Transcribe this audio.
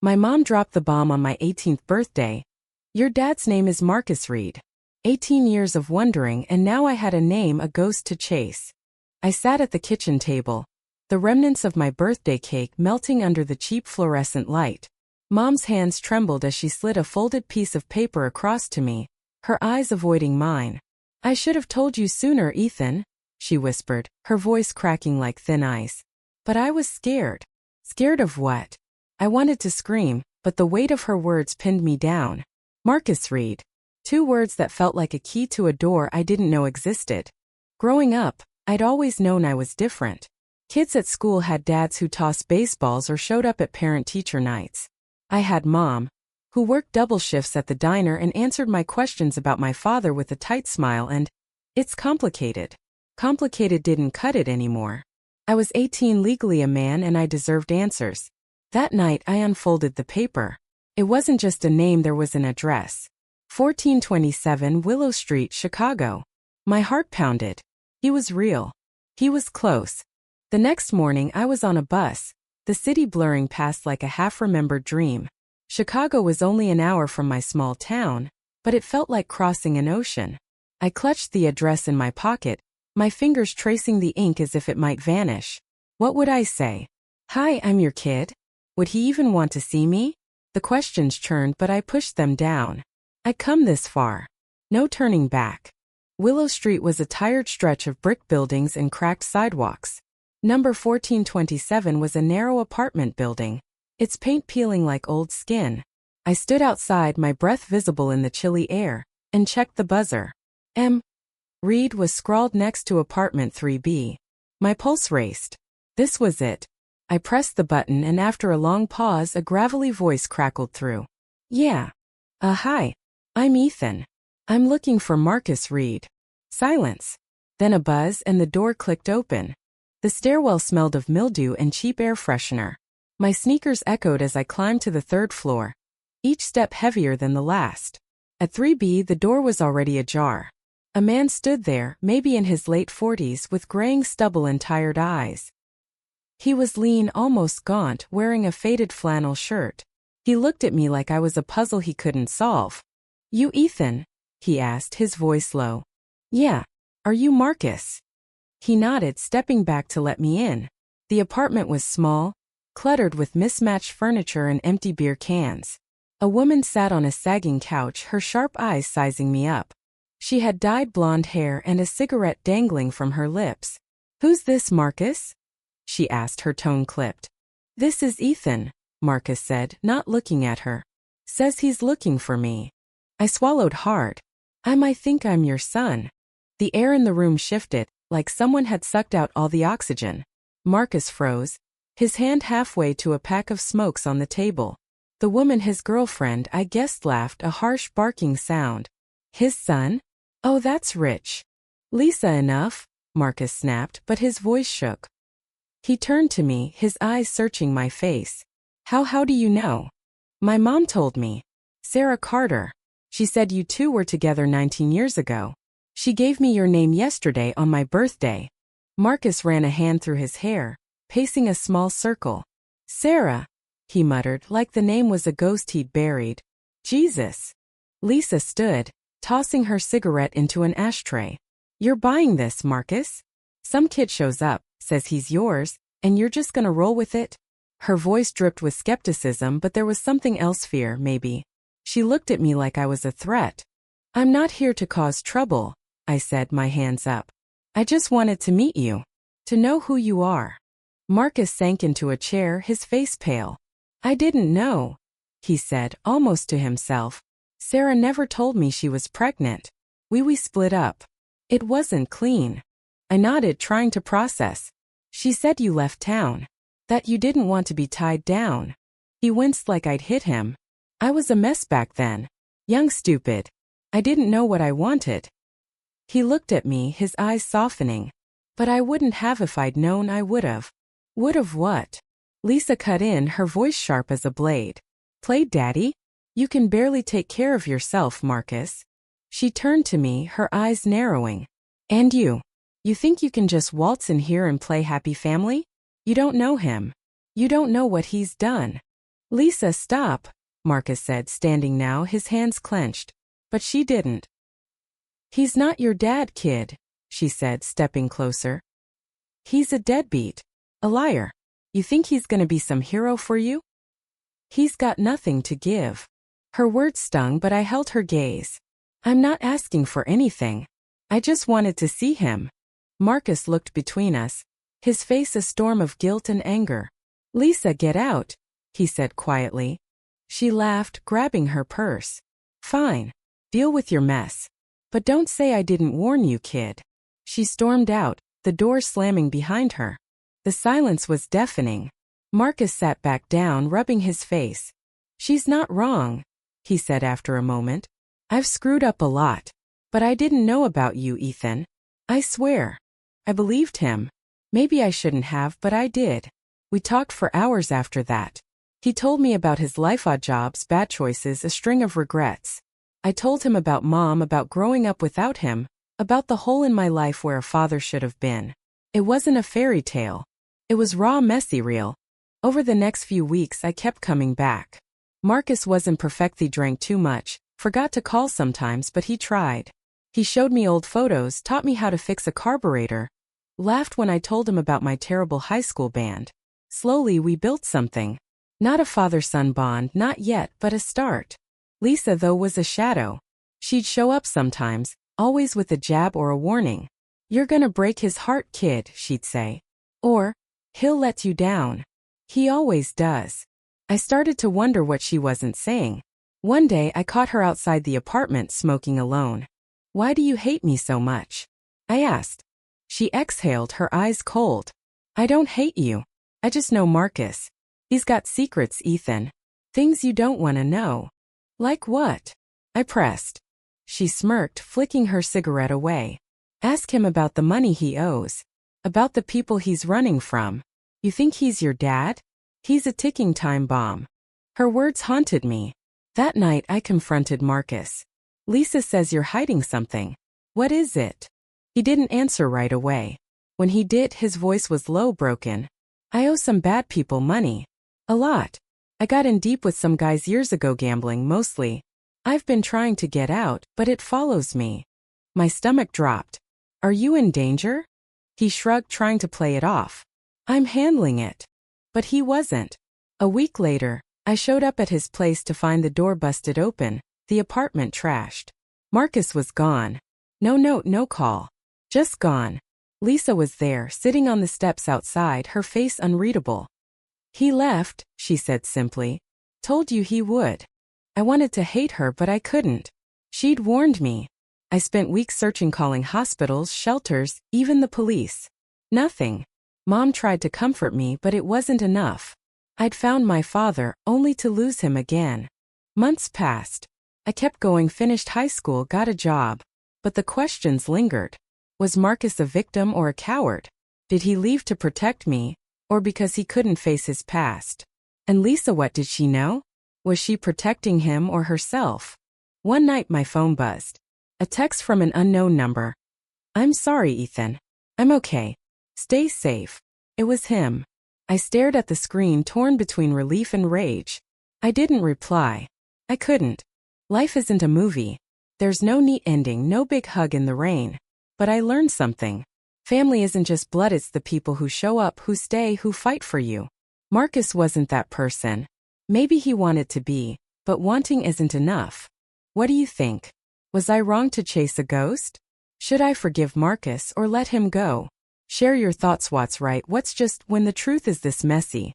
My mom dropped the bomb on my 18th birthday. Your dad's name is Marcus Reed. 18 years of wondering, and now I had a name, a ghost to chase. I sat at the kitchen table, the remnants of my birthday cake melting under the cheap fluorescent light. Mom's hands trembled as she slid a folded piece of paper across to me, her eyes avoiding mine. I should have told you sooner, Ethan, she whispered, her voice cracking like thin ice. But I was scared. Scared of what? I wanted to scream, but the weight of her words pinned me down. Marcus Reed. 2 words that felt like a key to a door I didn't know existed. Growing up, I'd always known I was different. Kids at school had dads who tossed baseballs or showed up at parent-teacher nights. I had Mom, who worked double shifts at the diner and answered my questions about my father with a tight smile, and it's complicated. Complicated didn't cut it anymore. I was 18, legally a man, and I deserved answers. That night I unfolded the paper. It wasn't just a name, there was an address. 1427 Willow Street, Chicago. My heart pounded. He was real. He was close. The next morning I was on a bus, the city blurring past like a half-remembered dream. Chicago was only an hour from my small town, but it felt like crossing an ocean. I clutched the address in my pocket, my fingers tracing the ink as if it might vanish. What would I say? Hi, I'm your kid? Would he even want to see me? The questions churned, but I pushed them down. I'd come this far. No turning back. Willow Street was a tired stretch of brick buildings and cracked sidewalks. Number 1427 was a narrow apartment building, its paint peeling like old skin. I stood outside, my breath visible in the chilly air, and checked the buzzer. M. Reed was scrawled next to apartment 3B. My pulse raced. This was it. I pressed the button, and after a long pause a gravelly voice crackled through. Yeah. Hi. I'm Ethan. I'm looking for Marcus Reed. Silence. Then a buzz and the door clicked open. The stairwell smelled of mildew and cheap air freshener. My sneakers echoed as I climbed to the 3rd floor, each step heavier than the last. At 3B the door was already ajar. A man stood there, maybe in his late 40s, with graying stubble and tired eyes. He was lean, almost gaunt, wearing a faded flannel shirt. He looked at me like I was a puzzle he couldn't solve. You Ethan? He asked, his voice low. Yeah. Are you Marcus? He nodded, stepping back to let me in. The apartment was small, cluttered with mismatched furniture and empty beer cans. A woman sat on a sagging couch, her sharp eyes sizing me up. She had dyed blonde hair and a cigarette dangling from her lips. Who's this, Marcus? She asked, her tone clipped. This is Ethan, Marcus said, not looking at her. Says he's looking for me. I swallowed hard. I think I'm your son. The air in the room shifted, like someone had sucked out all the oxygen. Marcus froze, his hand halfway to a pack of smokes on the table. The woman, his girlfriend, I guessed, laughed, a harsh barking sound. His son? Oh, that's rich. Lisa enough, Marcus snapped, but his voice shook. He turned to me, his eyes searching my face. How do you know? My mom told me. Sarah Carter. She said you two were together 19 years ago. She gave me your name yesterday on my birthday. Marcus ran a hand through his hair, pacing a small circle. Sarah, he muttered, like the name was a ghost he'd buried. Jesus. Lisa stood, tossing her cigarette into an ashtray. You're buying this, Marcus? Some kid shows up, says he's yours, and you're just gonna roll with it? Her voice dripped with skepticism, but there was something else, fear, maybe. She looked at me like I was a threat. I'm not here to cause trouble, I said, my hands up. I just wanted to meet you. To know who you are. Marcus sank into a chair, his face pale. I didn't know, he said, almost to himself. Sarah never told me she was pregnant. We split up. It wasn't clean. I nodded, trying to process. She said you left town. That you didn't want to be tied down. He winced like I'd hit him. I was a mess back then. Young, stupid. I didn't know what I wanted. He looked at me, his eyes softening. But I wouldn't have if I'd known. I would've. Would've what? Lisa cut in, her voice sharp as a blade. Played daddy? You can barely take care of yourself, Marcus. She turned to me, her eyes narrowing. And you? You think you can just waltz in here and play happy family? You don't know him. You don't know what he's done. Lisa, stop, Marcus said, standing now, his hands clenched. But she didn't. He's not your dad, kid, she said, stepping closer. He's a deadbeat. A liar. You think he's gonna be some hero for you? He's got nothing to give. Her words stung, but I held her gaze. I'm not asking for anything. I just wanted to see him. Marcus looked between us, his face a storm of guilt and anger. Lisa, get out, he said quietly. She laughed, grabbing her purse. Fine. Deal with your mess. But don't say I didn't warn you, kid. She stormed out, the door slamming behind her. The silence was deafening. Marcus sat back down, rubbing his face. She's not wrong, he said after a moment. I've screwed up a lot. But I didn't know about you, Ethan. I swear. I believed him. Maybe I shouldn't have, but I did. We talked for hours after that. He told me about his life, odd jobs, bad choices, a string of regrets. I told him about Mom, about growing up without him, about the hole in my life where a father should have been. It wasn't a fairy tale. It was raw, messy, real. Over the next few weeks I kept coming back. Marcus wasn't perfect, he drank too much, forgot to call sometimes, but he tried. He showed me old photos, taught me how to fix a carburetor, laughed when I told him about my terrible high school band. Slowly we built something. Not a father-son bond, not yet, but a start. Lisa, though, was a shadow. She'd show up sometimes, always with a jab or a warning. You're gonna break his heart, kid, she'd say. Or, he'll let you down. He always does. I started to wonder what she wasn't saying. One day I caught her outside the apartment smoking alone. Why do you hate me so much? I asked. She exhaled, her eyes cold. I don't hate you. I just know Marcus. He's got secrets, Ethan. Things you don't want to know. Like what? I pressed. She smirked, flicking her cigarette away. Ask him about the money he owes. About the people he's running from. You think he's your dad? He's a ticking time bomb. Her words haunted me. That night I confronted Marcus. Lisa says you're hiding something. What is it? He didn't answer right away. When he did, his voice was low, broken. I owe some bad people money. A lot. I got in deep with some guys years ago, gambling mostly. I've been trying to get out, but it follows me. My stomach dropped. Are you in danger? He shrugged, trying to play it off. I'm handling it. But he wasn't. A week later, I showed up at his place to find the door busted open, the apartment trashed. Marcus was gone. No note, no call. Just gone. Lisa was there, sitting on the steps outside, her face unreadable. He left, she said simply. Told you he would. I wanted to hate her, but I couldn't. She'd warned me. I spent weeks searching, calling hospitals, shelters, even the police. Nothing. Mom tried to comfort me, but it wasn't enough. I'd found my father, only to lose him again. Months passed. I kept going, finished high school, got a job. But the questions lingered. Was Marcus a victim or a coward? Did he leave to protect me, or because he couldn't face his past? And Lisa, what did she know? Was she protecting him or herself? One night my phone buzzed. A text from an unknown number. I'm sorry, Ethan. I'm okay. Stay safe. It was him. I stared at the screen, torn between relief and rage. I didn't reply. I couldn't. Life isn't a movie. There's no neat ending, no big hug in the rain. But I learned something. Family isn't just blood, it's the people who show up, who stay, who fight for you. Marcus wasn't that person. Maybe he wanted to be, but wanting isn't enough. What do you think? Was I wrong to chase a ghost? Should I forgive Marcus or let him go? Share your thoughts. What's right? What's just when the truth is this messy?